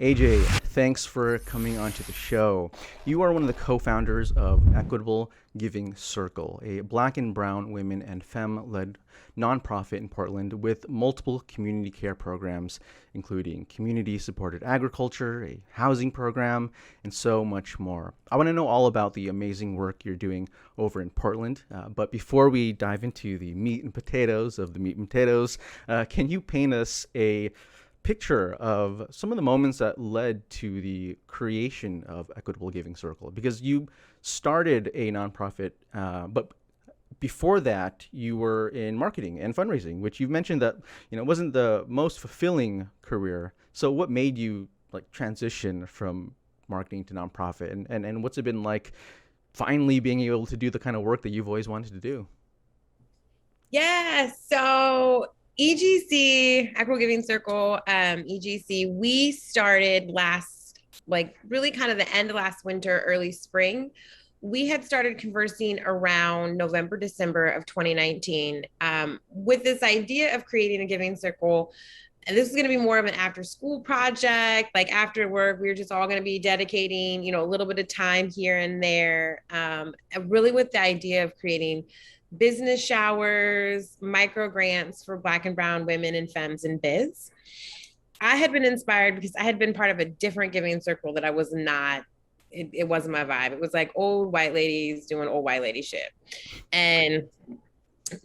AJ, thanks for coming onto the show. You are one of the co-founders of Equitable Giving Circle, a Black and brown women and femme-led nonprofit in Portland with multiple community care programs, including community-supported agriculture, a housing program, and so much more. I want to know all about the amazing work you're doing over in Portland, but before we dive into the meat and potatoes of the meat and potatoes, can you paint us a picture of some of the moments that led to the creation of Equitable Giving Circle? Because you started a nonprofit, but before that, you were in marketing and fundraising, which you've mentioned that wasn't the most fulfilling career. So, what made you transition from marketing to nonprofit, and what's it been like finally being able to do the kind of work that you've always wanted to do? Yeah, so EGC, Equitable Giving Circle, EGC, we started really kind of the end of last winter, early spring. We had started conversing around November, December of 2019 with this idea of creating a giving circle. And this is going to be more of an after school project. Like after work, we were just all going to be dedicating, a little bit of time here and there. And really with the idea of creating business showers, micro grants for Black and brown women and femmes in biz. I had been inspired because I had been part of a different giving circle that I was not, it wasn't my vibe. It was like old white ladies doing old white lady shit. And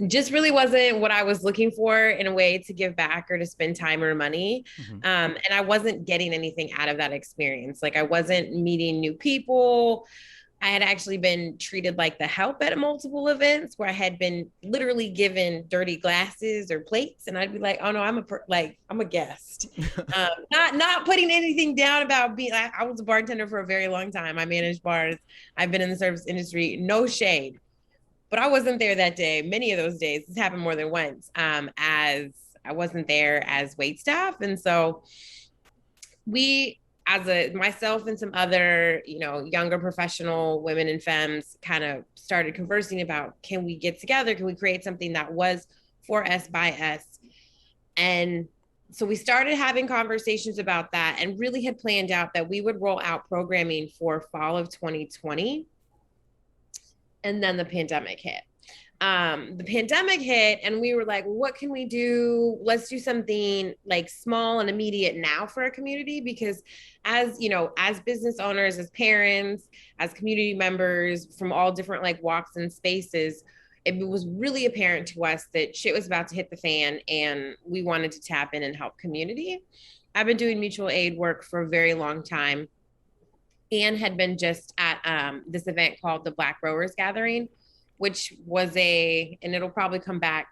just really wasn't what I was looking for in a way to give back or to spend time or money. Mm-hmm. And I wasn't getting anything out of that experience. Like I wasn't meeting new people. I had actually been treated like the help at multiple events where I had been literally given dirty glasses or plates, and I'd be like, "Oh no, I'm a guest." Not putting anything down about being. I was a bartender for a very long time. I managed bars. I've been in the service industry. No shade, but I wasn't there that day. Many of those days, this happened more than once. As I wasn't there as wait staff, and so myself and some other, younger professional women and femmes kind of started conversing about, can we get together? Can we create something that was for us by us? And so we started having conversations about that and really had planned out that we would roll out programming for fall of 2020. And then the pandemic hit. And we were like, what can we do? Let's do something like small and immediate now for our community, because as business owners, as parents, as community members from all different walks and spaces, it was really apparent to us that shit was about to hit the fan and we wanted to tap in and help community. I've been doing mutual aid work for a very long time and had been just at this event called the Black Growers Gathering, which was and it'll probably come back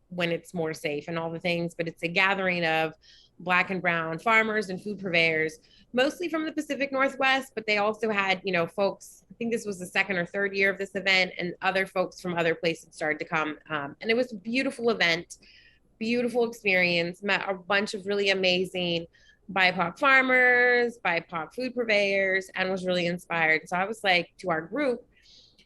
when it's more safe and all the things, but it's a gathering of Black and brown farmers and food purveyors, mostly from the Pacific Northwest, but they also had, folks, I think this was the second or third year of this event, and other folks from other places started to come. And it was a beautiful event, beautiful experience, met a bunch of really amazing BIPOC farmers, BIPOC food purveyors, and was really inspired. So I was like to our group,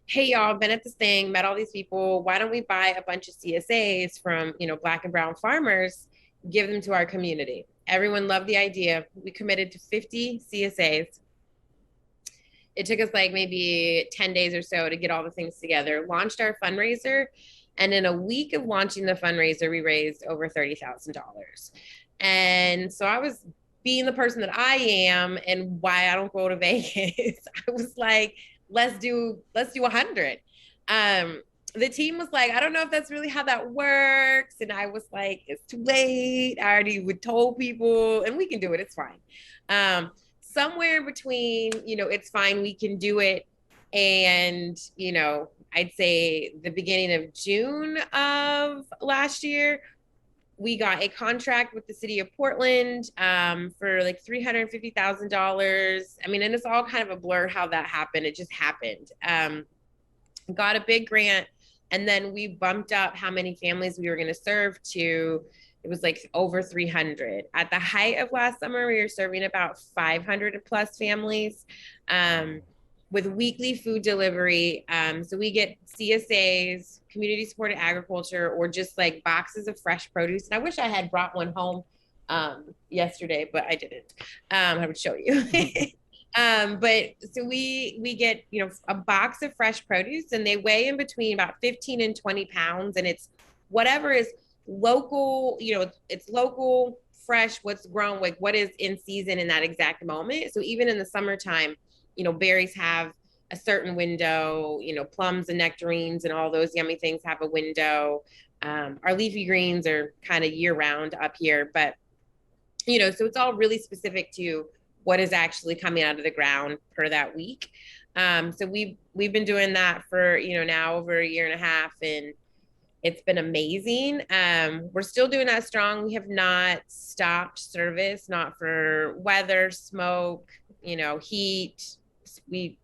hey, y'all, been at this thing, met all these people. Why don't we buy a bunch of CSAs from, Black and brown farmers, give them to our community? Everyone loved the idea. We committed to 50 CSAs. It took us maybe 10 days or so to get all the things together, launched our fundraiser. And in a week of launching the fundraiser, we raised over $30,000. And so I was being the person that I am and why I don't go to Vegas. I was like, let's do 100. The team was like, I don't know if that's really how that works. And I was like, it's too late. I already told people, and we can do it. It's fine. Somewhere between, it's fine, we can do it. And, I'd say the beginning of June of last year, we got a contract with the city of Portland for $350,000. I mean, and it's all kind of a blur how that happened. It just happened. Got a big grant, and then we bumped up how many families we were going to serve to. It was over 300. At the height of last summer, we were serving about 500 plus families with weekly food delivery. So we get CSAs, community supported agriculture, or just boxes of fresh produce. And I wish I had brought one home yesterday, but I didn't. I would show you. But so we get, you know, a box of fresh produce, and they weigh in between about 15 and 20 pounds. And it's whatever is local, you know, it's local, fresh, what's grown, like what is in season in that exact moment. So even in the summertime, you know, berries have a certain window, you know, plums and nectarines and all those yummy things have a window. Our leafy greens are kind of year round up here, but you know, so it's all really specific to what is actually coming out of the ground per that week. So we've been doing that for, you know, now over a year and a half, and it's been amazing. We're still doing that strong. We have not stopped service, not for weather, smoke, you know, heat. We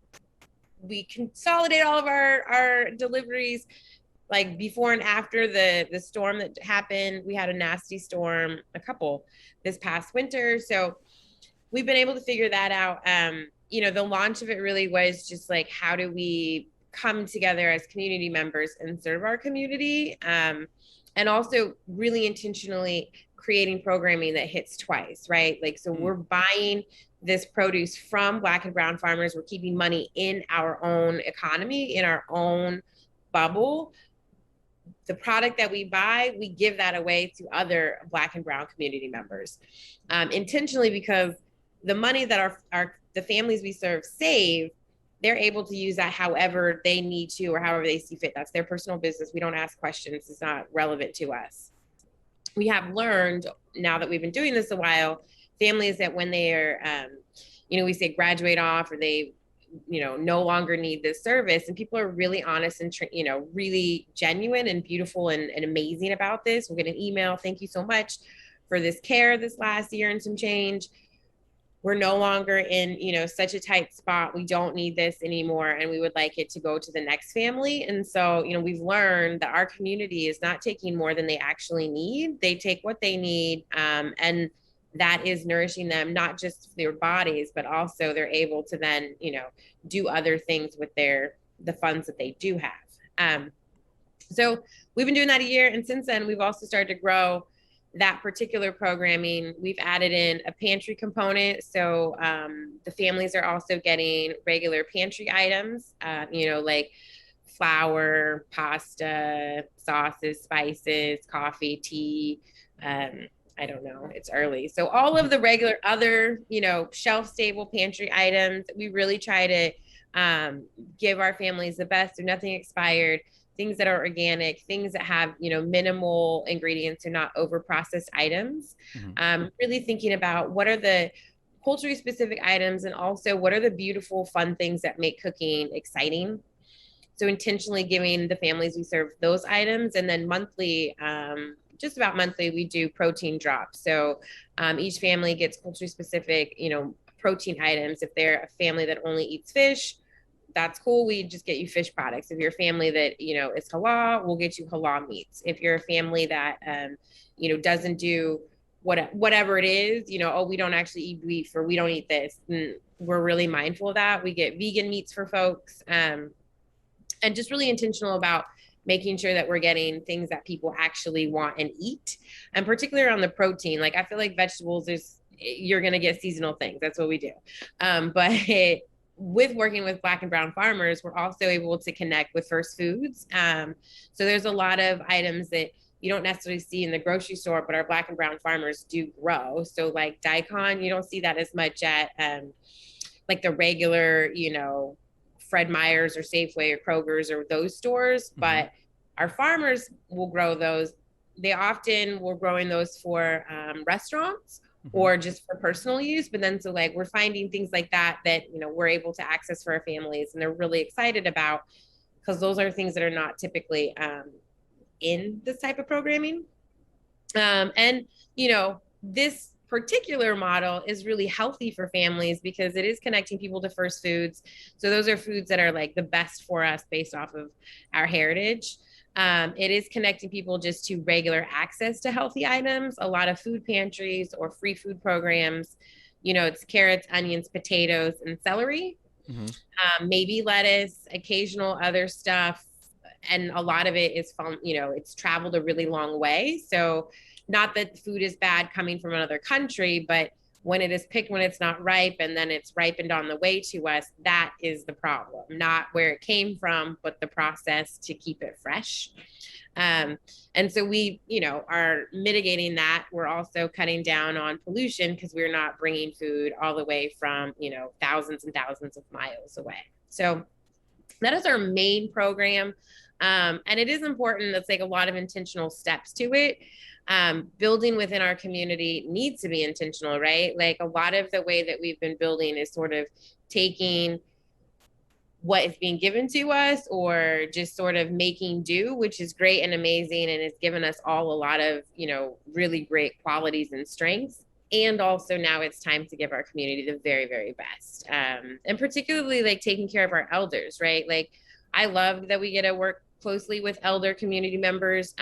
consolidate all of our deliveries like before and after the storm that happened. We had a nasty storm, a couple this past winter. So we've been able to figure that out. You know, the launch of it really was just like, how do we come together as community members and serve our community? And also really intentionally creating programming that hits twice, right? Like, so we're buying this produce from Black and brown farmers. We're keeping money in our own economy, in our own bubble. The product that we buy, we give that away to other Black and brown community members, intentionally, because the money that the families we serve save, they're able to use that however they need to or however they see fit. That's their personal business. We don't ask questions. It's not relevant to us. We have learned, now that we've been doing this a while, families that when they are, you know, we say graduate off, or they, you know, no longer need this service, and people are really honest and, you know, really genuine and beautiful and amazing about this. We'll get an email, thank you so much for this care this last year and some change. We're no longer in, you know, such a tight spot. We don't need this anymore, and we would like it to go to the next family. And so, you know, we've learned that our community is not taking more than they actually need. They take what they need, and that is nourishing them, not just their bodies, but also they're able to then, you know, do other things with the funds that they do have. So we've been doing that a year, and since then we've also started to grow that particular programming. We've added in a pantry component. So the families are also getting regular pantry items, you know, like flour, pasta, sauces, spices, coffee, tea. I don't know, it's early. So all of the regular other, you know, shelf stable pantry items, we really try to give our families the best. So nothing expired, things that are organic, things that have, you know, minimal ingredients or not over processed items. Really thinking about what are the poultry specific items, and also what are the beautiful, fun things that make cooking exciting. So intentionally giving the families we serve those items. And then monthly, just about monthly, we do protein drops. So each family gets poultry specific, you know, protein items. If they're a family that only eats fish, that's cool. We just get you fish products. If you're a family that, you know, is halal, we'll get you halal meats. If you're a family that, you know, doesn't do whatever it is, you know, oh, we don't actually eat beef, or we don't eat this, and we're really mindful of that. We get vegan meats for folks, and just really intentional about making sure that we're getting things that people actually want and eat. And particularly on the protein, like I feel like vegetables, you're going to get seasonal things. That's what we do. But with working with Black and brown farmers, we're also able to connect with first foods. So there's a lot of items that you don't necessarily see in the grocery store, but our Black and brown farmers do grow. So like daikon, you don't see that as much at like the regular, you know, Fred Meyer's or Safeway or Kroger's or those stores, but our farmers will grow those. They often were growing those for restaurants or just for personal use. But then, so like, we're finding things like that, you know, we're able to access for our families, and they're really excited about, because those are things that are not typically in this type of programming. And, you know, this particular model is really healthy for families because it is connecting people to first foods. So those are foods that are like the best for us based off of our heritage. It is connecting people just to regular access to healthy items. A lot of food pantries or free food programs, you know, it's carrots, onions, potatoes, and celery, maybe lettuce, occasional other stuff. And a lot of it is from, you know, it's traveled a really long way. So Not that food is bad coming from another country, but when it is picked when it's not ripe and then it's ripened on the way to us, that is the problem. Not where it came from, but the process to keep it fresh. And so we, are mitigating that. We're also cutting down on pollution because we're not bringing food all the way from, thousands and thousands of miles away. So that is our main program. And it is important. That's like a lot of intentional steps to it. Building within our community needs to be intentional, right? Like a lot of the way that we've been building is sort of taking what is being given to us or just sort of making do, which is great and amazing. And it's given us all a lot of, really great qualities and strengths. And also now it's time to give our community the very, very best. And particularly like taking care of our elders, right? Like I love that we get to work closely with elder community members,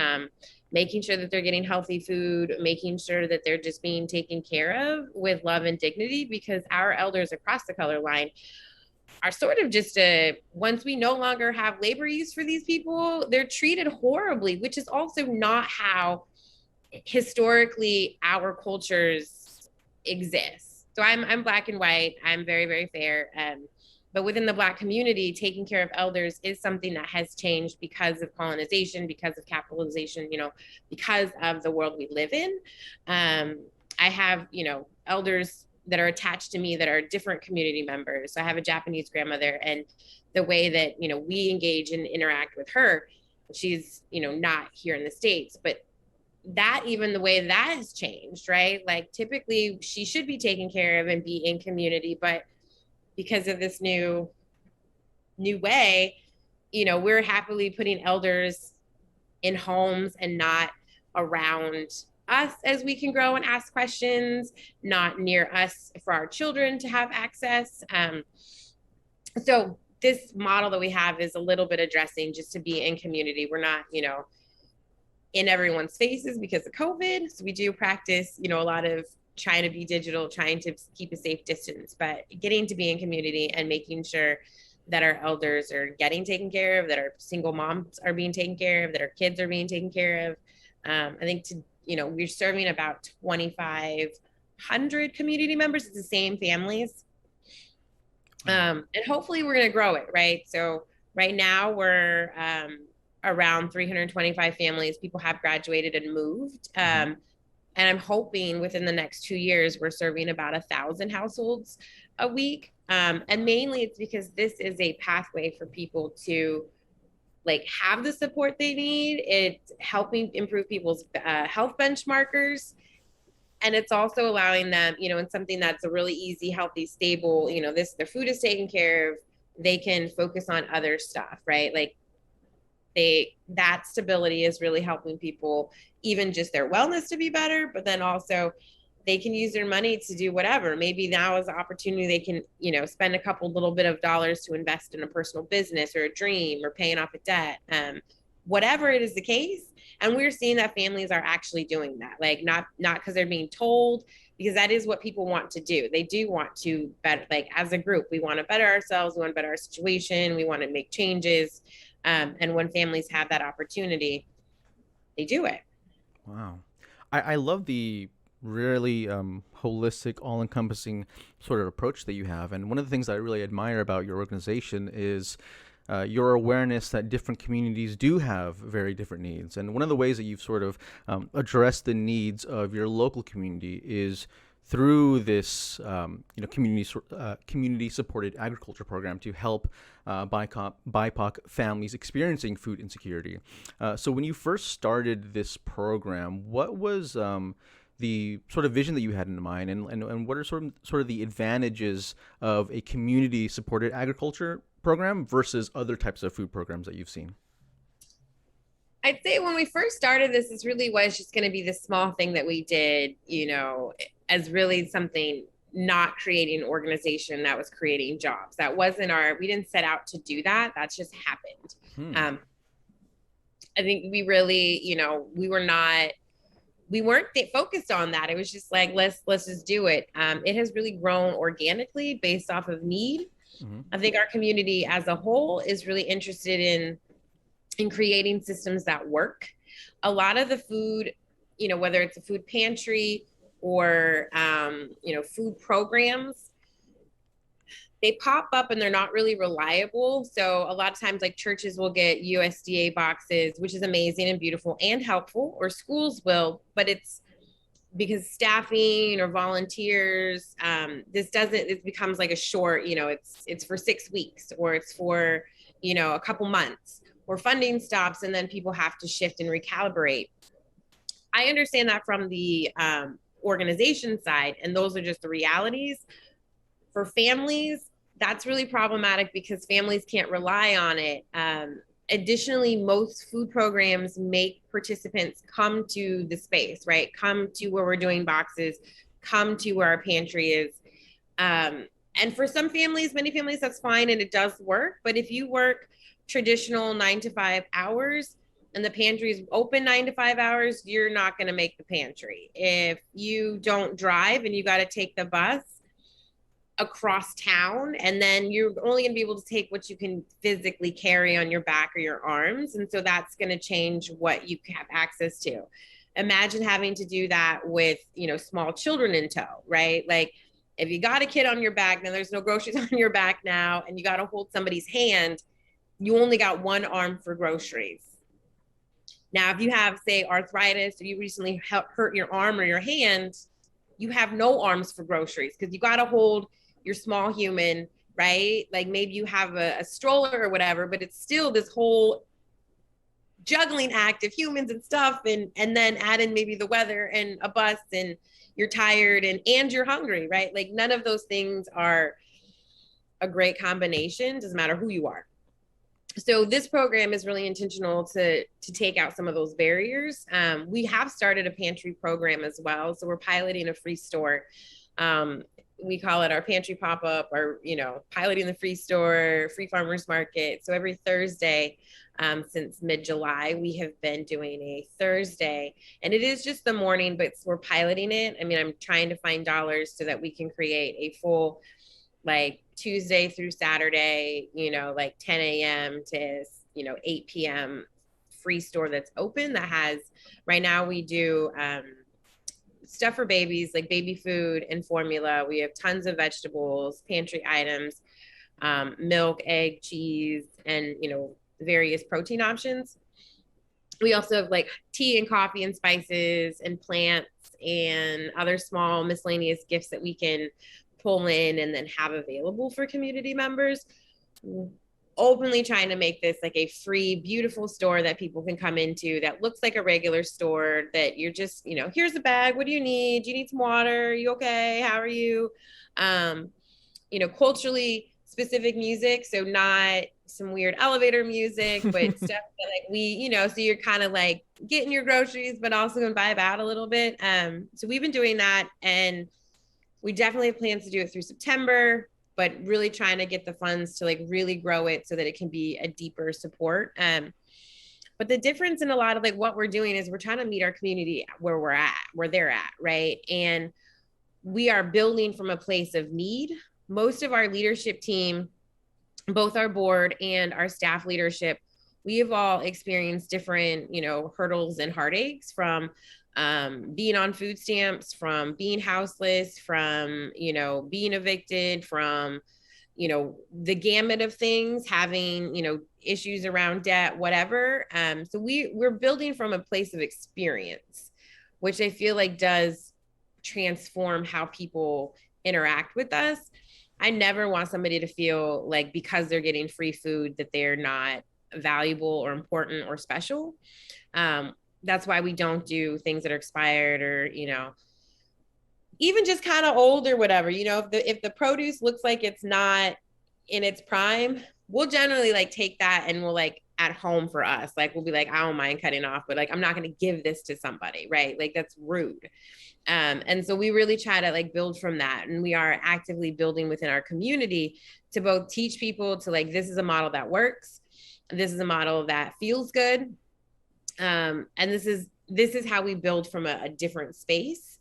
making sure that they're getting healthy food, making sure that they're just being taken care of with love and dignity, because our elders across the color line are sort of just once we no longer have labor use for these people, they're treated horribly, which is also not how historically our cultures exist. So I'm Black and white. I'm very, very fair. But within the Black community, taking care of elders is something that has changed because of colonization, because of capitalization, because of the world we live in. I have, elders that are attached to me that are different community members. So I have a Japanese grandmother, and the way that, we engage and interact with her, she's, not here in the States, but that even the way that has changed, right? Like typically she should be taken care of and be in community, but because of this new way, we're happily putting elders in homes and not around us as we can grow and ask questions, not near us for our children to have access. So this model that we have is a little bit addressing just to be in community. We're not, in everyone's faces because of COVID. So we do practice, a lot of trying to be digital, trying to keep a safe distance, but getting to be in community and making sure that our elders are getting taken care of, that our single moms are being taken care of, that our kids are being taken care of. I think we're serving about 2,500 community members. It's the same families. And hopefully we're going to grow it, right? So right now we're around 325 families. People have graduated and moved. And I'm hoping within the next 2 years, we're serving about 1,000 households a week. And mainly it's because this is a pathway for people to have the support they need. It's helping improve people's health benchmarkers. And it's also allowing them, in something that's a really easy, healthy, stable, their food is taken care of. They can focus on other stuff, right? Like that stability is really helping people, even just their wellness to be better, but then also they can use their money to do whatever. Maybe now is the opportunity they can, spend a couple little bit of dollars to invest in a personal business or a dream or paying off a debt, whatever it is the case. And we're seeing that families are actually doing that, not because they're being told, because that is what people want to do. They do want to better, as a group, we want to better ourselves. We want to better our situation. We want to make changes. And when families have that opportunity, they do it. Wow. I love the really holistic, all-encompassing sort of approach that you have. And one of the things I really admire about your organization is your awareness that different communities do have very different needs. And one of the ways that you've sort of addressed the needs of your local community is through this community-supported agriculture program to help BIPOC families experiencing food insecurity. So when you first started this program, what was the sort of vision that you had in mind, and what are sort of the advantages of a community-supported agriculture program versus other types of food programs that you've seen? I'd say when we first started this really was just going to be this small thing that we did, as really something, not creating an organization that was creating jobs. That wasn't we didn't set out to do that. That's just happened. I think we really, we weren't focused on that. It was just let's just do it. It has really grown organically based off of need. I think our community as a whole is really interested in creating systems that work. A lot of the food, whether it's a food pantry or, food programs, they pop up and they're not really reliable. So a lot of times, like churches will get USDA boxes, which is amazing and beautiful and helpful, or schools will, but it's because staffing or volunteers, it becomes like a short, it's for 6 weeks, or it's for, a couple months, or funding stops and then people have to shift and recalibrate. I understand that from the organization side, and those are just the realities. For families, that's really problematic because families can't rely on it. Additionally, most food programs make participants come to the space, right? Come to where we're doing boxes, come to where our pantry is. And for some families, many families, that's fine and it does work. But if you work traditional 9 to 5 hours and the pantry is open 9 to 5 hours, you're not going to make the pantry. If you don't drive and you got to take the bus across town, and then you're only going to be able to take what you can physically carry on your back or your arms, and so that's going to change what you have access to. Imagine having to do that with small children in tow, right? Like if you got a kid on your back, now there's no groceries on your back now, and you got to hold somebody's hand, you only got one arm for groceries. Now if you have, say, arthritis, or you recently hurt your arm or your hand, you have no arms for groceries because you got to hold your small human, right? Like maybe you have a stroller or whatever, but it's still this whole juggling act of humans and stuff, and then add in maybe the weather and a bus, and you're tired and you're hungry, right? Like none of those things are a great combination, doesn't matter who you are. So this program is really intentional to take out some of those barriers. We have started a pantry program as well. So we're piloting a free store. We call it our pantry pop-up, or, piloting the free store, free farmers market. So every Thursday, since mid-July, we have been doing a Thursday, and it is just the morning, but we're piloting it. I mean, I'm trying to find dollars so that we can create a full, like Tuesday through Saturday, like 10 a.m. to, 8 p.m. free store that's open, that has, right now we do, stuff for babies, like baby food and formula. We have tons of vegetables, pantry items, milk, egg, cheese, and, various protein options. We also have like tea and coffee and spices and plants and other small miscellaneous gifts that we can pull in and then have available for community members. Openly trying to make this like a free, beautiful store that people can come into, that looks like a regular store, that you're just, here's a bag. What do you need? Do you need some water? Are you okay? How are you? Culturally specific music. So not some weird elevator music, but stuff that like we, so you're kind of like getting your groceries, but also going to vibe out a little bit. So we've been doing that, and we definitely have plans to do it through September, but really trying to get the funds to like really grow it so that it can be a deeper support. But the difference in a lot of like what we're doing is we're trying to meet our community where we're at, where they're at, right? And we are building from a place of need. Most of our leadership team, both our board and our staff leadership, we have all experienced different, hurdles and heartaches, from being on food stamps, from being houseless, from, being evicted, from, the gamut of things, having, issues around debt, whatever. So we're building from a place of experience, which I feel like does transform how people interact with us. I never want somebody to feel like because they're getting free food that they're not valuable or important or special. That's why we don't do things that are expired, or, even just kind of old or whatever. If the produce looks like it's not in its prime, we'll generally like take that and we'll like at home for us. Like we'll be like, I don't mind cutting off, but like I'm not going to give this to somebody, right? Like that's rude. And so we really try to like build from that. And we are actively building within our community to both teach people to like, this is a model that works. This is a model that feels good. And this is how we build from a different space.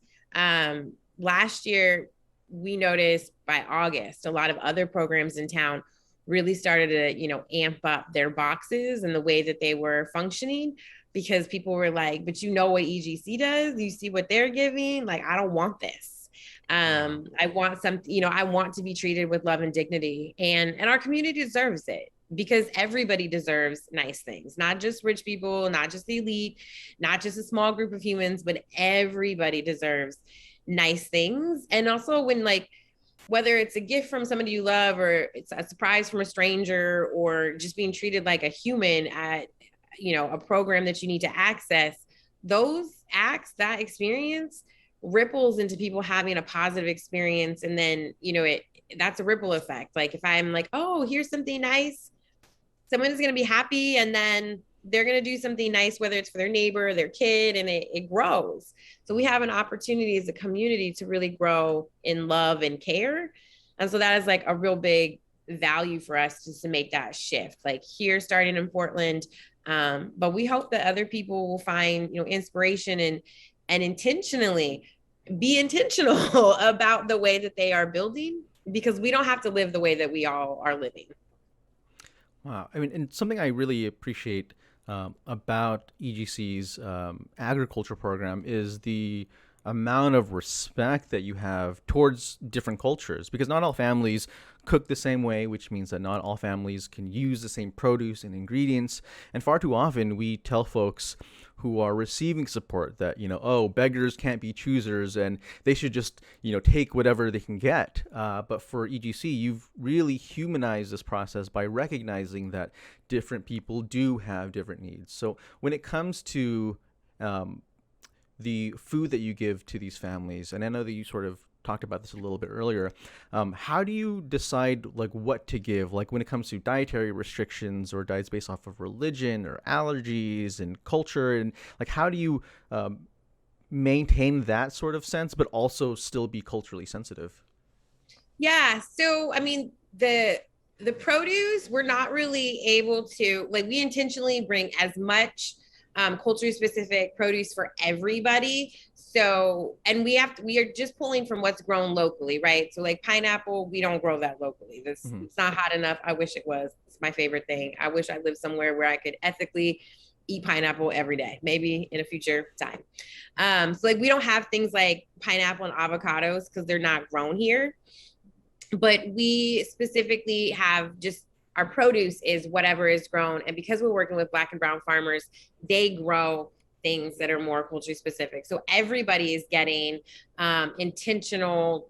Last year, we noticed by August, a lot of other programs in town really started to, amp up their boxes and the way that they were functioning, because people were like, but you know what EGC does? You see what they're giving? Like, I don't want this. Wow. I want some, I want to be treated with love and dignity, and our community deserves it, because everybody deserves nice things, not just rich people, not just the elite, not just a small group of humans, but everybody deserves nice things. And also, when like, whether it's a gift from somebody you love, or it's a surprise from a stranger, or just being treated like a human at, a program that you need to access, those acts, that experience ripples into people having a positive experience. And then, that's a ripple effect. Like, if I'm like, oh, here's something nice, someone's going to be happy, and then they're going to do something nice, whether it's for their neighbor or their kid, and it grows. So we have an opportunity as a community to really grow in love and care. And so that is like a real big value for us, just to make that shift, like here starting in Portland. But we hope that other people will find, inspiration, and intentionally be intentional about the way that they are building, because we don't have to live the way that we all are living. Wow. I mean, and something I really appreciate about EGC's agriculture program is the amount of respect that you have towards different cultures, because not all families cook the same way, which means that not all families can use the same produce and ingredients. And far too often we tell folks who are receiving support that, oh, beggars can't be choosers and they should just, take whatever they can get. But for EGC, you've really humanized this process by recognizing that different people do have different needs. So when it comes to the food that you give to these families, and I know that you sort of talked about this a little bit earlier, how do you decide like what to give, like when it comes to dietary restrictions or diets based off of religion or allergies and culture, and like how do you maintain that sort of sense but also still be culturally sensitive? Yeah. So, I mean, the produce, we're not really able to, like, we intentionally bring as much culturally specific produce for everybody. So, and we are just pulling from what's grown locally, right? So, like pineapple, we don't grow that locally. This Mm-hmm. It's not hot enough. I wish it was. It's my favorite thing. I wish I lived somewhere where I could ethically eat pineapple every day, maybe in a future time. So, like, we don't have things like pineapple and avocados because they're not grown here, but we specifically have just our produce is whatever is grown. And because we're working with Black and brown farmers, they grow things that are more culturally specific. So everybody is getting intentional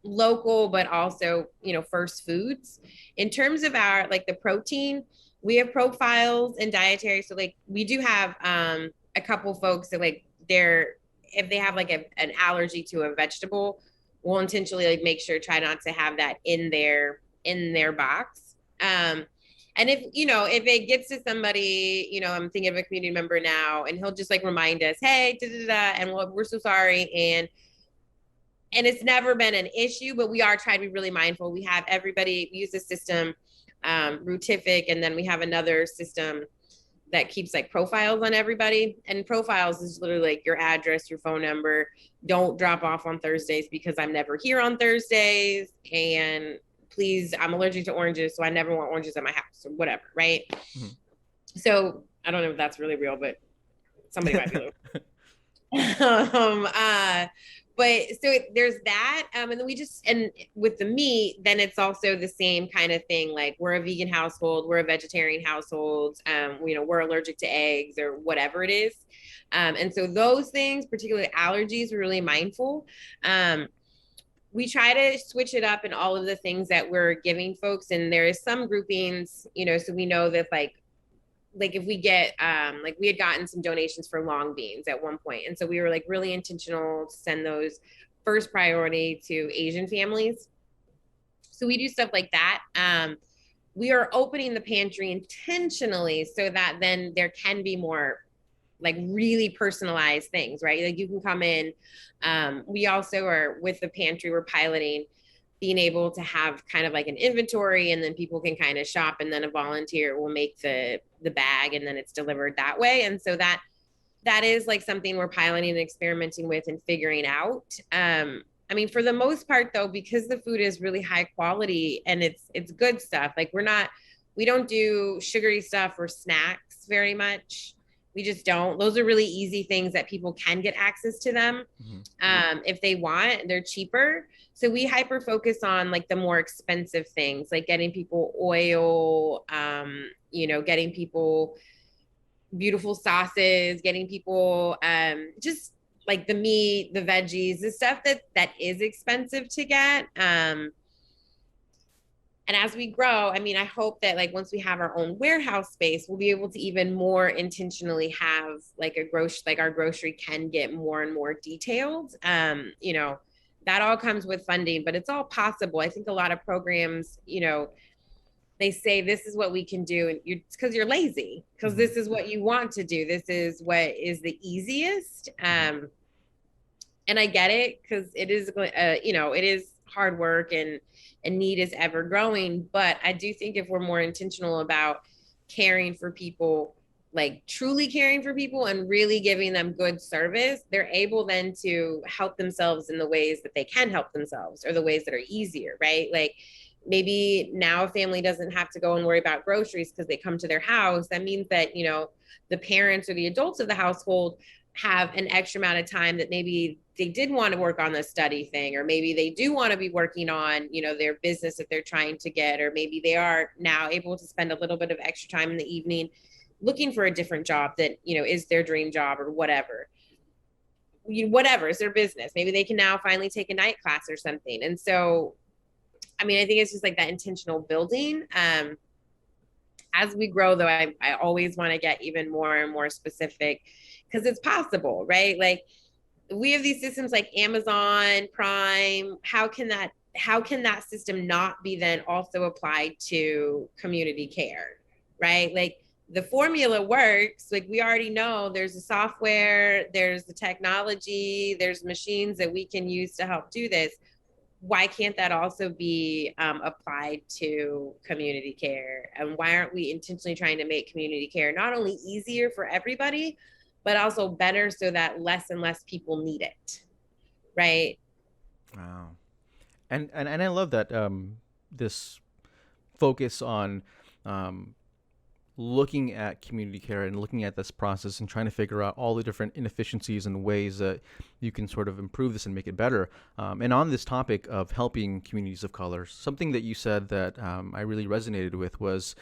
local, but also, first foods. In terms of our, like the protein, we have profiles and dietary. So like we do have a couple folks that like if they have like an allergy to a vegetable, we'll intentionally like make sure, try not to have that in their box. And if it gets to somebody, I'm thinking of a community member now, and he'll just like remind us, hey, da, da, da, and we're so sorry. And it's never been an issue, but we are trying to be really mindful. We have everybody use the system, Rootific, and then we have another system that keeps like profiles on everybody. And profiles is literally like your address, your phone number. Don't drop off on Thursdays because I'm never here on Thursdays. And please, I'm allergic to oranges, so I never want oranges at my house or whatever, right? Mm-hmm. So I don't know if that's really real, but somebody might be. But so there's that, and then and with the meat, then it's also the same kind of thing. Like we're a vegan household, we're a vegetarian household, we're allergic to eggs or whatever it is, and so those things, particularly allergies, we're really mindful. We try to switch it up in all of the things that we're giving folks, and there is some groupings, so we know that like if we get like we had gotten some donations for long beans at one point, and so we were like really intentional to send those first priority to Asian families. So we do stuff like that. We are opening the pantry intentionally so that then there can be more like really personalized things, right? Like you can come in. We also are with the pantry, we're piloting being able to have kind of like an inventory, and then people can kind of shop, and then a volunteer will make the bag, and then it's delivered that way. And so that is like something we're piloting and experimenting with and figuring out. I mean, for the most part though, because the food is really high quality and it's good stuff. Like we don't do sugary stuff or snacks very much. We just don't. Those are really easy things that people can get access to them if they want. They're cheaper. So we hyper focus on like the more expensive things, like getting people oil, getting people beautiful sauces, getting people just like the meat, the veggies, the stuff that is expensive to get. And as we grow, I mean, I hope that like once we have our own warehouse space, we'll be able to even more intentionally have like our grocery can get more and more detailed. That all comes with funding, but it's all possible. I think a lot of programs, they say this is what we can do, and it's because you're lazy, because this is what you want to do. This is what is the easiest. And I get it, because it is, it is hard work, and need is ever growing. But I do think if we're more intentional about caring for people, like truly caring for people and really giving them good service, they're able then to help themselves in the ways that they can help themselves, or the ways that are easier, right? Like maybe now a family doesn't have to go and worry about groceries because they come to their house. That means that, the parents or the adults of the household have an extra amount of time that maybe they did want to work on the study thing, or maybe they do want to be working on, their business that they're trying to get, or maybe they are now able to spend a little bit of extra time in the evening looking for a different job that, is their dream job, or whatever is their business. Maybe they can now finally take a night class or something. And so, I mean, I think it's just like that intentional building. As we grow, though, I always want to get even more and more specific, because it's possible, right? Like we have these systems like Amazon Prime. How can that system not be then also applied to community care, right? Like the formula works. Like we already know there's the software, there's the technology, there's machines that we can use to help do this. Why can't that also be applied to community care? And why aren't we intentionally trying to make community care not only easier for everybody, but also better, so that less and less people need it, right? Wow. And I love that this focus on um, looking at community care and looking at this process and trying to figure out all the different inefficiencies and ways that you can sort of improve this and make it better. And on this topic of helping communities of color, something that you said that I really resonated with was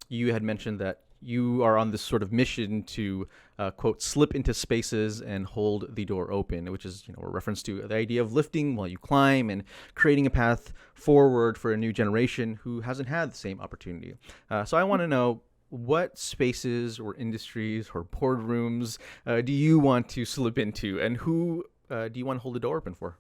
you had mentioned that you are on this sort of mission to quote, slip into spaces and hold the door open, which is, a reference to the idea of lifting while you climb and creating a path forward for a new generation who hasn't had the same opportunity. So I want to know, what spaces or industries or boardrooms do you want to slip into, and who do you want to hold the door open for?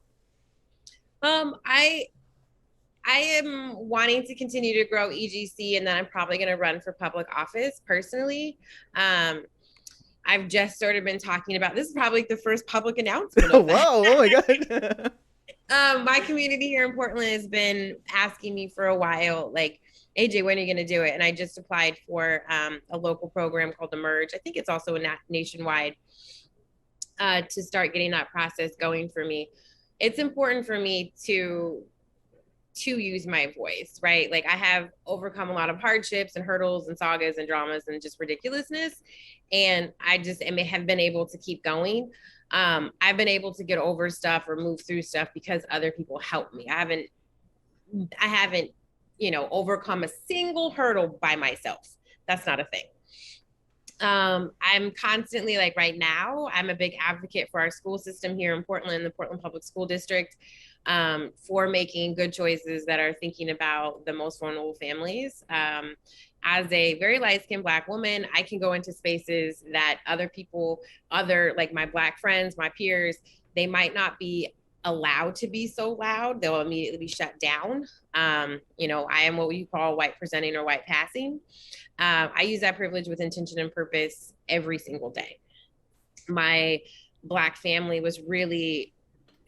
I am wanting to continue to grow EGC, and then I'm probably going to run for public office personally. I've just sort of been talking about, this is probably the first public announcement of that. Wow, oh my God. My community here in Portland has been asking me for a while, like, AJ, when are you going to do it? And I just applied for a local program called Emerge. I think it's also a nationwide, to start getting that process going for me. It's important for me to use my voice, right? Like I have overcome a lot of hardships and hurdles and sagas and dramas and just ridiculousness. And I just have been able to keep going. I've been able to get over stuff or move through stuff because other people helped me. I haven't, overcome a single hurdle by myself. That's not a thing. I'm constantly, like right now, I'm a big advocate for our school system here in Portland, the Portland Public School District, for making good choices that are thinking about the most vulnerable families. As a very light-skinned Black woman, I can go into spaces that other people, like my Black friends, my peers, they might not be allowed to be so loud. They'll immediately be shut down. I am what you call white presenting or white passing. I use that privilege with intention and purpose every single day. My Black family was really,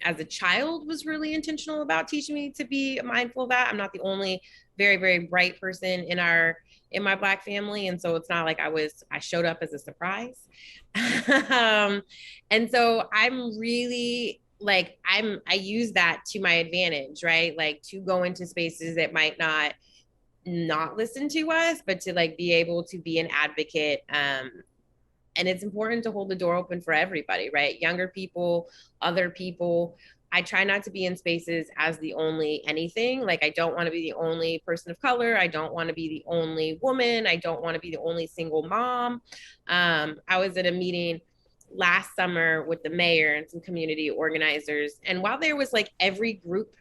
as a child, was really intentional about teaching me to be mindful of that. I'm not the only very, very bright person in my Black family. And so it's not like I showed up as a surprise. And so I'm really like I use that to my advantage, right? Like to go into spaces that might not listen to us, but to like be able to be an advocate. And it's important to hold the door open for everybody, right? Younger people, other people. I try not to be in spaces as the only anything. Like, I don't want to be the only person of color. I don't want to be the only woman. I don't want to be the only single mom. I was at a meeting last summer with the mayor and some community organizers. And while there was like every group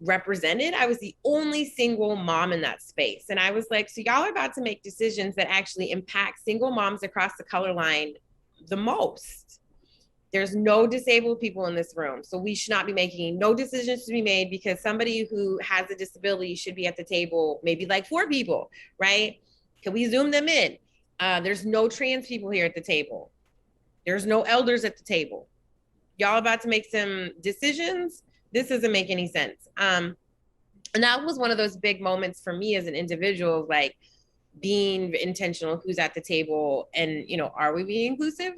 represented, I was the only single mom in that space. And I was like, so y'all are about to make decisions that actually impact single moms across the color line the most. There's no disabled people in this room. So we should not be making no decisions to be made because somebody who has a disability should be at the table, maybe like 4 people, right? Can we zoom them in? There's no trans people here at the table. There's no elders at the table. Y'all about to make some decisions. This doesn't make any sense. And that was one of those big moments for me as an individual, like being intentional, who's at the table, and are we being inclusive?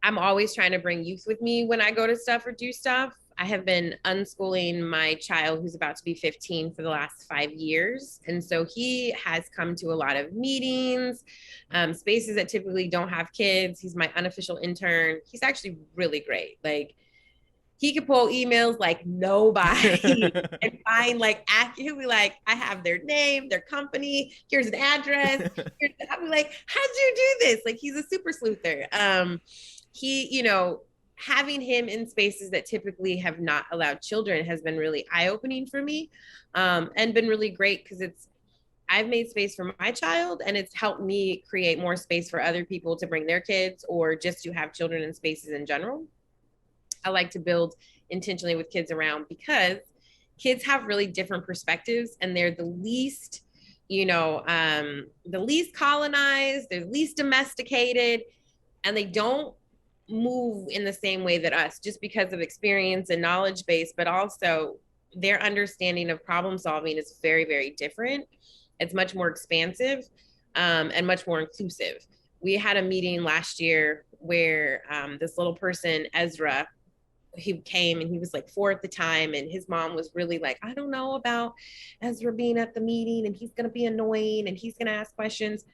I'm always trying to bring youth with me when I go to stuff or do stuff. I have been unschooling my child who's about to be 15 for the last 5 years. And so he has come to a lot of meetings, spaces that typically don't have kids. He's my unofficial intern. He's actually really great. Like, he could pull emails like nobody and find like accurately, like, I have their name, their company, here's an address. I'll be like, how'd you do this? Like, he's a super sleuther. He, having him in spaces that typically have not allowed children has been really eye-opening for me, and been really great because I've made space for my child, and it's helped me create more space for other people to bring their kids or just to have children in spaces in general. I like to build intentionally with kids around because kids have really different perspectives, and they're the least, the least colonized, they're least domesticated, and they don't move in the same way that us, just because of experience and knowledge base, but also their understanding of problem solving is very, very different. It's much more expansive, and much more inclusive. We had a meeting last year where this little person, Ezra, he came, and he was like 4 at the time, and his mom was really like, I don't know about Ezra being at the meeting, and he's going to be annoying, and he's going to ask questions.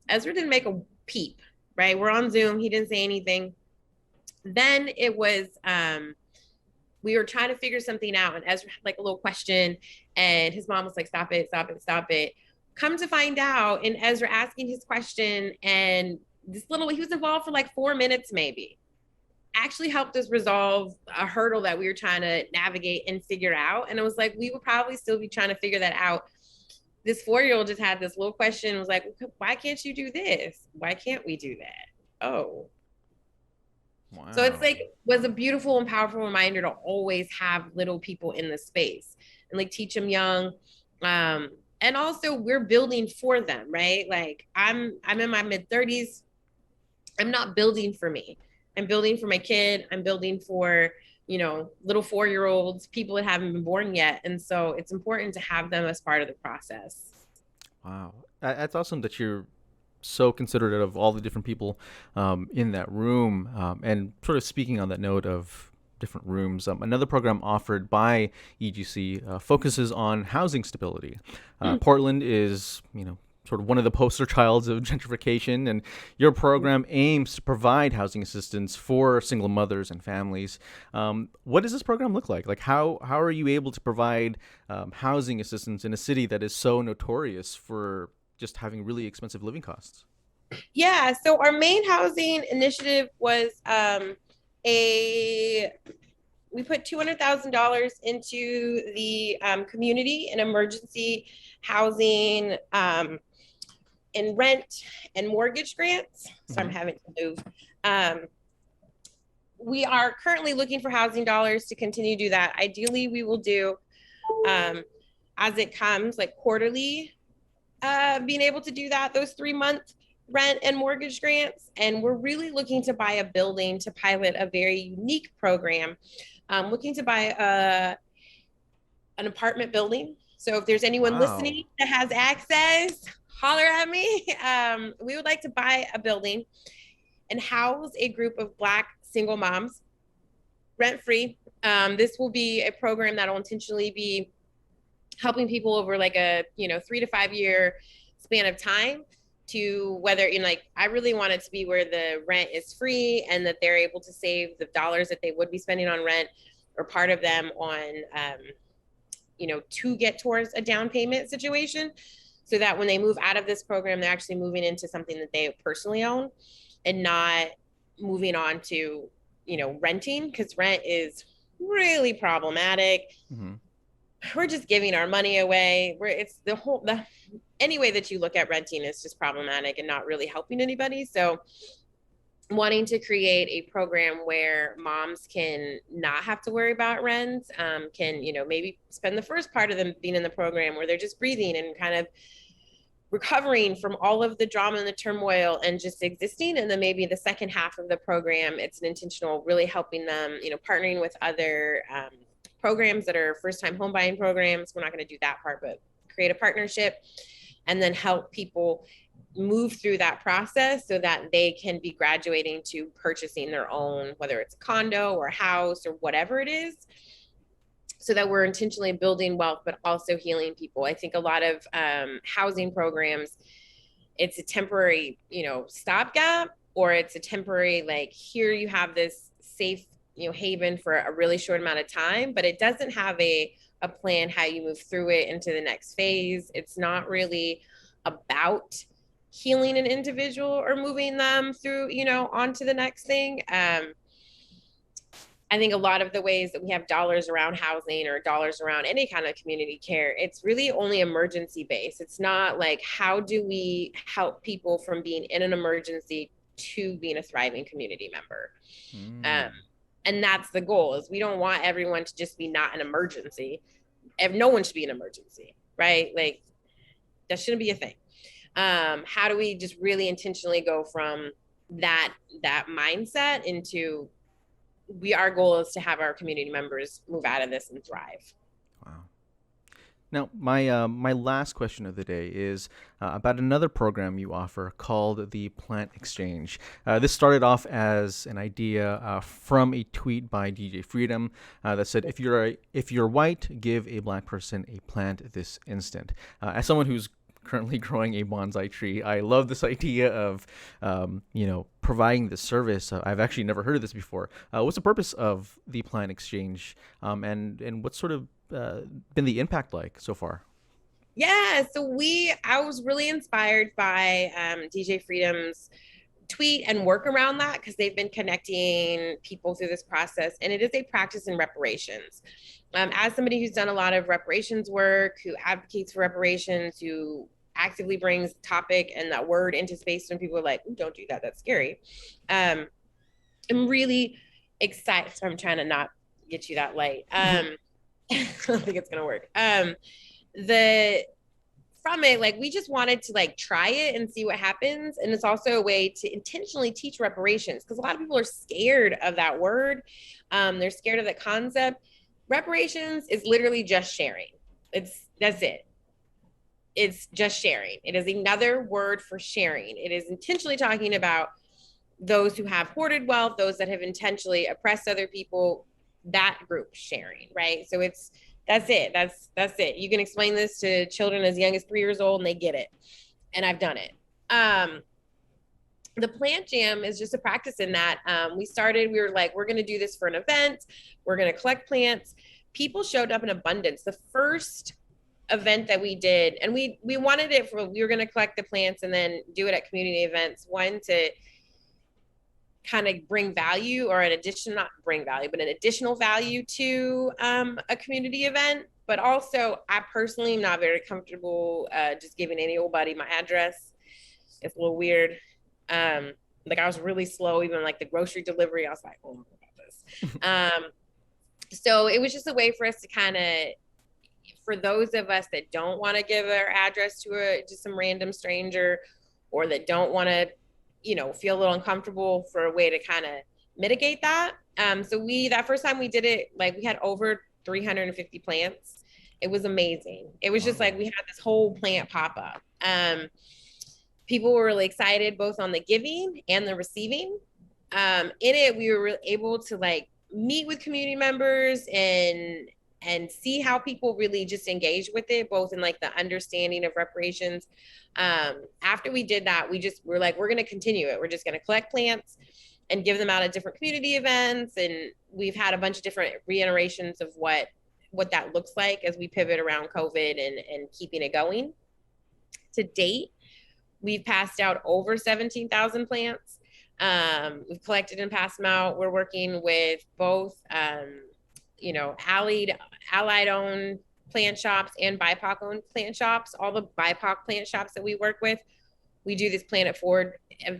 Ezra didn't make a peep, right? We're on Zoom. He didn't say anything. Then it was, we were trying to figure something out, and Ezra had like a little question, and his mom was like, stop it, stop it, stop it. Come to find out, in Ezra asking his question, and he was involved for like 4 minutes maybe, actually helped us resolve a hurdle that we were trying to navigate and figure out. And it was like, we would probably still be trying to figure that out. This 4-year-old just had this little question, was like, why can't you do this? Why can't we do that? Oh. Wow. So it's like, was a beautiful and powerful reminder to always have little people in the space and like teach them young. And also we're building for them, right? Like, I'm in my mid-30s. I'm not building for me. I'm building for my kid. I'm building for, little 4-year-olds, people that haven't been born yet. And so it's important to have them as part of the process. Wow. That's awesome that you're so considerate of all the different people in that room. And sort of speaking on that note of different rooms, another program offered by EGC focuses on housing stability. Portland is, sort of one of the poster childs of gentrification, and your program aims to provide housing assistance for single mothers and families. What does this program look like? Like, how are you able to provide housing assistance in a city that is so notorious for just having really expensive living costs? Yeah, so our main housing initiative was we put $200,000 into the community and emergency housing and rent and mortgage grants. So I'm having to move. We are currently looking for housing dollars to continue to do that. Ideally, we will do as it comes, like quarterly, being able to do that, those 3-month rent and mortgage grants. And we're really looking to buy a building to pilot a very unique program. Looking to buy an apartment building. So if there's anyone listening that has access, holler at me. We would like to buy a building and house a group of Black single moms rent-free. This will be a program that will intentionally be helping people over like a 3 to 5 year span of time, to whether like I really want it to be where the rent is free and that they're able to save the dollars that they would be spending on rent or part of them on to get towards a down payment situation, so that when they move out of this program, they're actually moving into something that they personally own and not moving on to renting, because rent is really problematic. Mm-hmm. We're just giving our money away. It's the any way that you look at renting is just problematic and not really helping anybody. So wanting to create a program where moms can not have to worry about rent, can maybe spend the first part of them being in the program where they're just breathing and kind of recovering from all of the drama and the turmoil and just existing. And then maybe the second half of the program, it's an intentional really helping them, partnering with other programs that are first-time home buying programs. We're not going to do that part, but create a partnership and then help people move through that process so that they can be graduating to purchasing their own, whether it's a condo or a house or whatever it is, so that we're intentionally building wealth, but also healing people. I think a lot of housing programs, it's a temporary, stopgap, or it's a temporary, like, here you have this safe, haven for a really short amount of time, but it doesn't have a plan how you move through it into the next phase. It's not really about healing an individual or moving them through, onto the next thing. I think a lot of the ways that we have dollars around housing or dollars around any kind of community care, it's really only emergency based. It's not like, how do we help people from being in an emergency to being a thriving community member? And that's the goal, is we don't want everyone to just be not an emergency. No one should be an emergency, right? Like, that shouldn't be a thing. How do we just really intentionally go from that mindset into, our goal is to have our community members move out of this and thrive. Wow. Now, my last question of the day is about another program you offer called the Plant Exchange. This started off as an idea from a tweet by DJ Freedom that said, "If you're white, give a black person a plant this instant." As someone who's currently growing a bonsai tree, I love this idea of, providing this service. I've actually never heard of this before. What's the purpose of the Plant Exchange, and what's sort of been the impact like so far? Yeah, so I was really inspired by DJ Freedom's tweet and work around that, because they've been connecting people through this process, and it is a practice in reparations. As somebody who's done a lot of reparations work, who advocates for reparations, who actively brings topic and that word into space when people are like, don't do that, that's scary. I'm really excited. So I'm trying to not get you that light. I don't think it's gonna work. From it, like, we just wanted to like try it and see what happens. And it's also a way to intentionally teach reparations, because a lot of people are scared of that word. They're scared of the concept. Reparations is literally just sharing. That's it. It's just sharing. It is another word for sharing. It is intentionally talking about those who have hoarded wealth, those that have intentionally oppressed other people, that group sharing, right? So that's it. That's it. You can explain this to children as young as 3 years old and they get it. And I've done it. The Plant Jam is just a practice in that. We were like, we're going to do this for an event. We're going to collect plants. People showed up in abundance. The first event that we did, and we wanted it we were going to collect the plants and then do it at community events. One, to kind of bring value, or an additional value to a community event. But also, I personally am not very comfortable just giving any old buddy my address. It's a little weird. Like, I was really slow, even like the grocery delivery. I was like, oh, about this. So it was just a way for us to kind of, for those of us that don't want to give our address to just some random stranger, or that don't want to, feel a little uncomfortable, for a way to kind of mitigate that. So that first time we did it, like, we had over 350 plants. It was amazing. It was just like, we had this whole plant pop up. People were really excited, both on the giving and the receiving. In it, we were able to like meet with community members and see how people really just engage with it, both in like the understanding of reparations. After we did that, we're like, we're going to continue it. We're just going to collect plants and give them out at different community events. And we've had a bunch of different reiterations of what that looks like as we pivot around COVID and keeping it going. To date, we've passed out over 17,000 plants. We've collected and passed them out. We're working with both, allied-owned plant shops and BIPOC-owned plant shops. All the BIPOC plant shops that we work with, we do this Planet Forward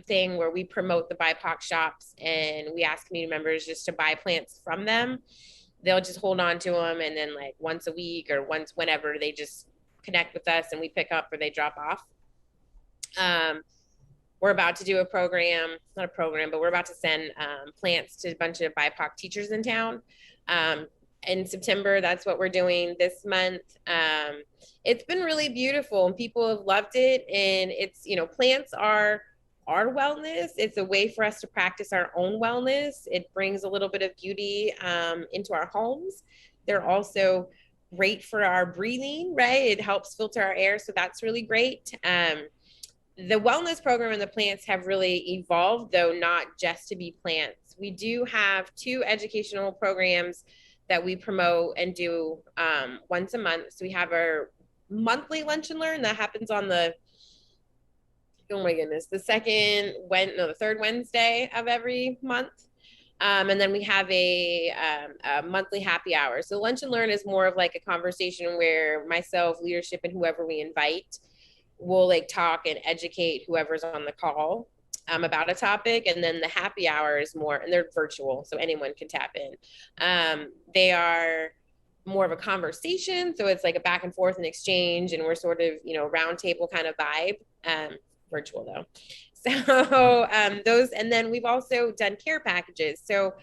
thing where we promote the BIPOC shops and we ask community members just to buy plants from them. They'll just hold on to them, and then like once a week or whenever they just connect with us and we pick up or they drop off. We're about to do a program, not a program, but we're about to send plants to a bunch of BIPOC teachers in town. In September, that's what we're doing this month. It's been really beautiful and people have loved it. And it's, plants are our wellness. It's a way for us to practice our own wellness. It brings a little bit of beauty into our homes. They're also great for our breathing, right? It helps filter our air. So that's really great. The wellness program and the plants have really evolved, though not just to be plants. We do have 2 educational programs that we promote and do once a month. So we have our monthly lunch and learn that happens on the third Wednesday of every month. And then we have a monthly happy hour. So lunch and learn is more of like a conversation where myself, leadership, and whoever we invite will like talk and educate whoever's on the call about a topic. And then the happy hour is more, and they're virtual, so anyone can tap in. They are more of a conversation. So it's like a back and forth and exchange, and we're sort of, round table kind of vibe, virtual though. So those, and then we've also done care packages. So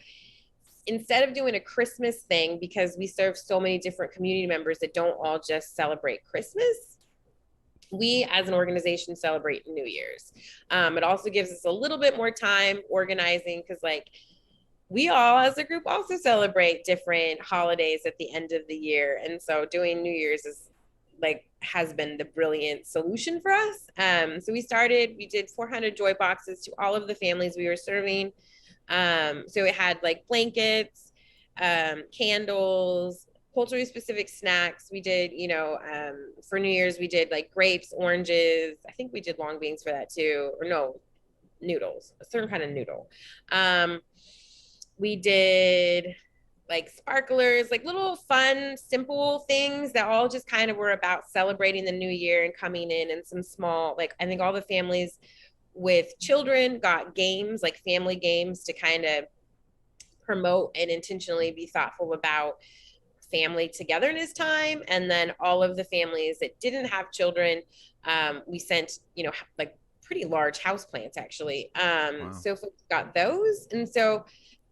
instead of doing a Christmas thing, because we serve so many different community members that don't all just celebrate Christmas, we as an organization celebrate New Year's. It also gives us a little bit more time organizing, because like we all as a group also celebrate different holidays at the end of the year. And so doing New Year's has been the brilliant solution for us. So we did 400 joy boxes to all of the families we were serving. So it had like blankets, candles, poultry specific snacks. We did, for New Year's, we did like grapes, oranges. I think we did long beans for that too, or no, noodles, a certain kind of noodle. We did like sparklers, like little fun, simple things that all just kind of were about celebrating the new year and coming in, and some small, like I think all the families with children got games, like family games, to kind of promote and intentionally be thoughtful about family togetherness time. And then all of the families that didn't have children, we sent, like pretty large house plants actually. Wow. So folks got those. And so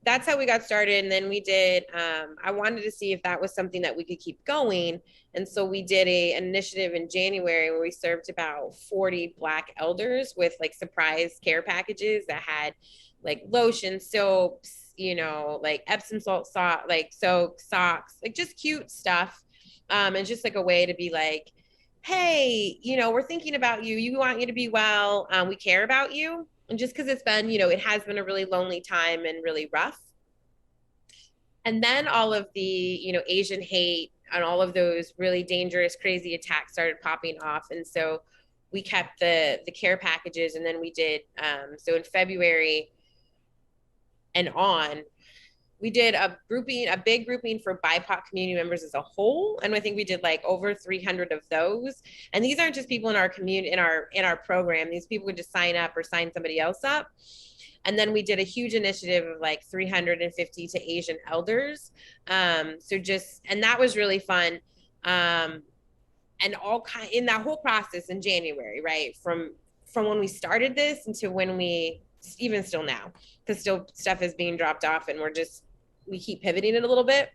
that's how we got started. And then we did, I wanted to see if that was something that we could keep going. And so we did an initiative in January where we served about 40 Black elders with like surprise care packages that had like lotion, soaps, like Epsom salt, like soap, socks, like just cute stuff. And just like a way to be like, hey, we're thinking about you. You want you to be well. We care about you. And just because it's been, it has been a really lonely time and really rough. And then all of the, Asian hate and all of those really dangerous, crazy attacks started popping off. And so we kept the care packages. And then we did, so in February and on, we did a big grouping for BIPOC community members as a whole. And I think we did like over 300 of those. And these aren't just people in our community, in our program. These people would just sign up or sign somebody else up. And then we did a huge initiative of like 350 to Asian elders. And that was really fun. And in that whole process in January, right? From when we started this into when we, even still now, because still stuff is being dropped off and we keep pivoting it a little bit.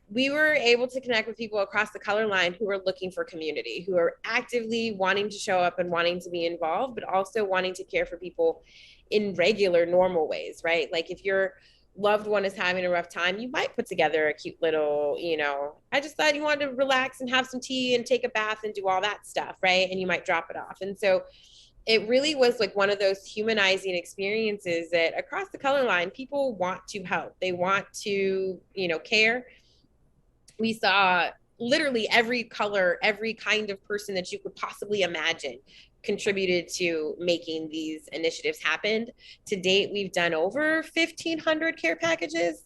We were able to connect with people across the color line who are looking for community, who are actively wanting to show up and wanting to be involved, but also wanting to care for people in regular, normal ways, right? Like if you're loved one is having a rough time, you might put together a cute little, I just thought you wanted to relax and have some tea and take a bath and do all that stuff, right? And you might drop it off. And so it really was like one of those humanizing experiences that across the color line, people want to help. They want to, care. We saw literally every color, every kind of person that you could possibly imagine contributed to making these initiatives happen. To date, we've done over 1,500 care packages.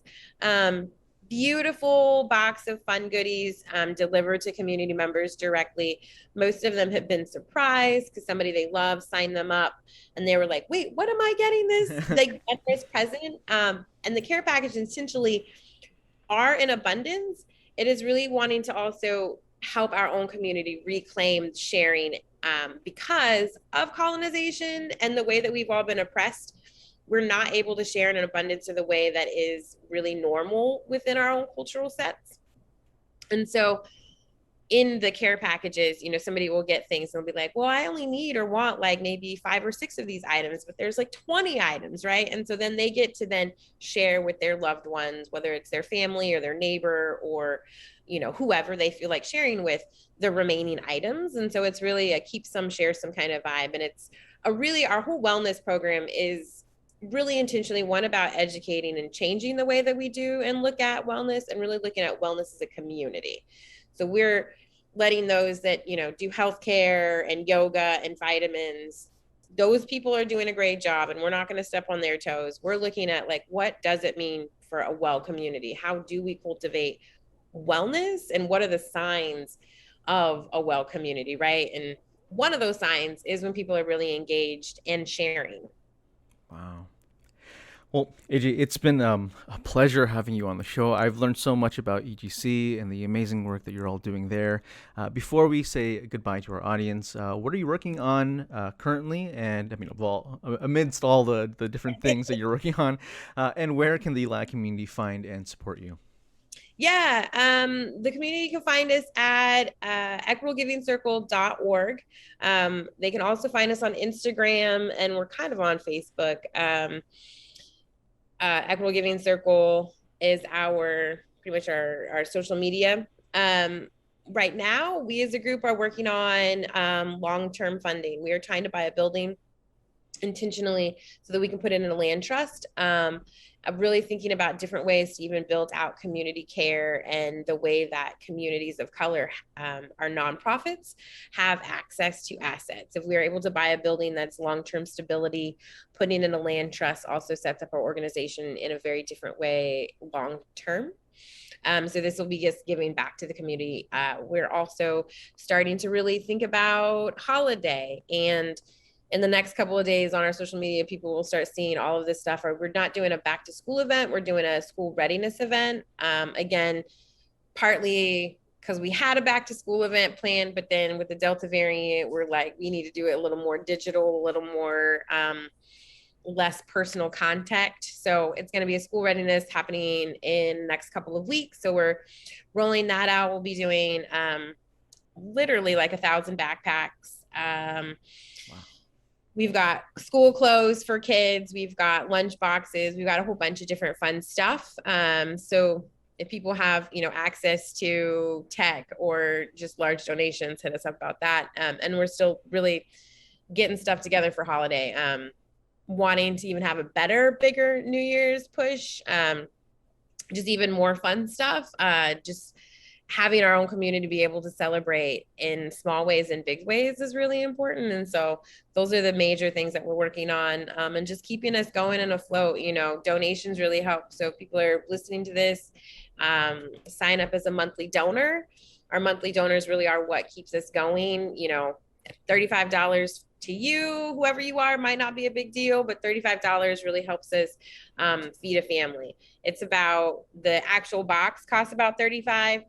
Beautiful box of fun goodies delivered to community members directly. Most of them have been surprised because somebody they love signed them up and they were like, wait, what am I getting this? They get this present. And the care packages essentially are in abundance. It is really wanting to also help our own community reclaim sharing because of colonization and the way that we've all been oppressed. We're not able to share in an abundance of the way that is really normal within our own cultural sets. And so in the care packages, somebody will get things and they'll be like, well, I only need or want like maybe 5 or 6 of these items, but there's like 20 items, right? And so then they get to then share with their loved ones, whether it's their family or their neighbor or, whoever they feel like sharing with the remaining items. And so it's really a keep some, share some kind of vibe. And it's our whole wellness program is really intentionally one about educating and changing the way that we do and look at wellness and really looking at wellness as a community. So we're letting those that, do healthcare and yoga and vitamins, those people are doing a great job and we're not going to step on their toes. We're looking at like, what does it mean for a well community? How do we cultivate wellness and what are the signs of a well community, right? And one of those signs is when people are really engaged and sharing. Wow. Well, AJ, it's been a pleasure having you on the show. I've learned so much about EGC and the amazing work that you're all doing there. Before we say goodbye to our audience, what are you working on currently? And I mean, amidst all the different things that you're working on, and where can the LLAG community find and support you? Yeah, the community can find us at equitablegivingcircle.org. They can also find us on Instagram, and we're kind of on Facebook. Equitable Giving Circle is pretty much our social media. Right now, we as a group are working on long-term funding. We are trying to buy a building intentionally so that we can put it in a land trust. I'm really thinking about different ways to even build out community care and the way that communities of color, our nonprofits, have access to assets. If we are able to buy a building that's long-term stability, putting in a land trust also sets up our organization in a very different way long-term. So this will be just giving back to the community. We're also starting to really think about holiday, and in the next couple of days on our social media, people will start seeing all of this stuff. Or we're not doing a back to school event. We're doing a school readiness event. Again, partly because we had a back to school event planned, but then with the Delta variant, we're like, we need to do it a little more digital, a little more less personal contact. So it's going to be a school readiness happening in the next couple of weeks. So we're rolling that out. We'll be doing literally like 1,000 backpacks. Wow. We've got school clothes for kids. We've got lunch boxes. We've got a whole bunch of different fun stuff. So if people have, access to tech or just large donations, hit us up about that. And we're still really getting stuff together for holiday. Wanting to even have a better, bigger New Year's push. Just even more fun stuff. Just having our own community be able to celebrate in small ways and big ways is really important. And so those are the major things that we're working on, and just keeping us going and afloat. Donations really help. So if people are listening to this, sign up as a monthly donor. Our monthly donors really are what keeps us going. $35 to you, whoever you are, might not be a big deal, but $35 really helps us feed a family. It's about, the actual box costs about $35.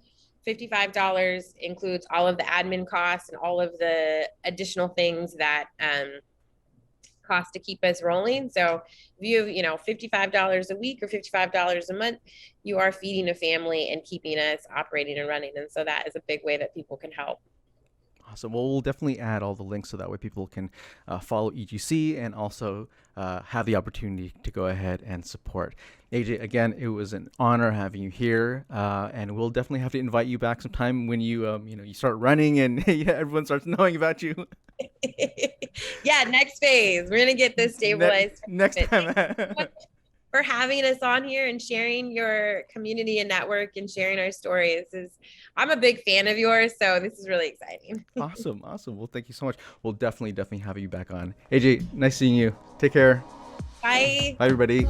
$55 includes all of the admin costs and all of the additional things that cost to keep us rolling. So if you have, $55 a week or $55 a month, you are feeding a family and keeping us operating and running. And so that is a big way that people can help. Awesome. Well, we'll definitely add all the links so that way people can follow EGC and also have the opportunity to go ahead and support. AJ, again, it was an honor having you here, and we'll definitely have to invite you back sometime when you you start running and everyone starts knowing about you. Yeah, next phase. We're gonna get this stabilized. Next time. For having us on here and sharing your community and network and sharing our stories. I'm a big fan of yours, so this is really exciting. Awesome. Well, thank you so much. We'll definitely have you back on. AJ, nice seeing you. Take care. Bye. Bye, everybody.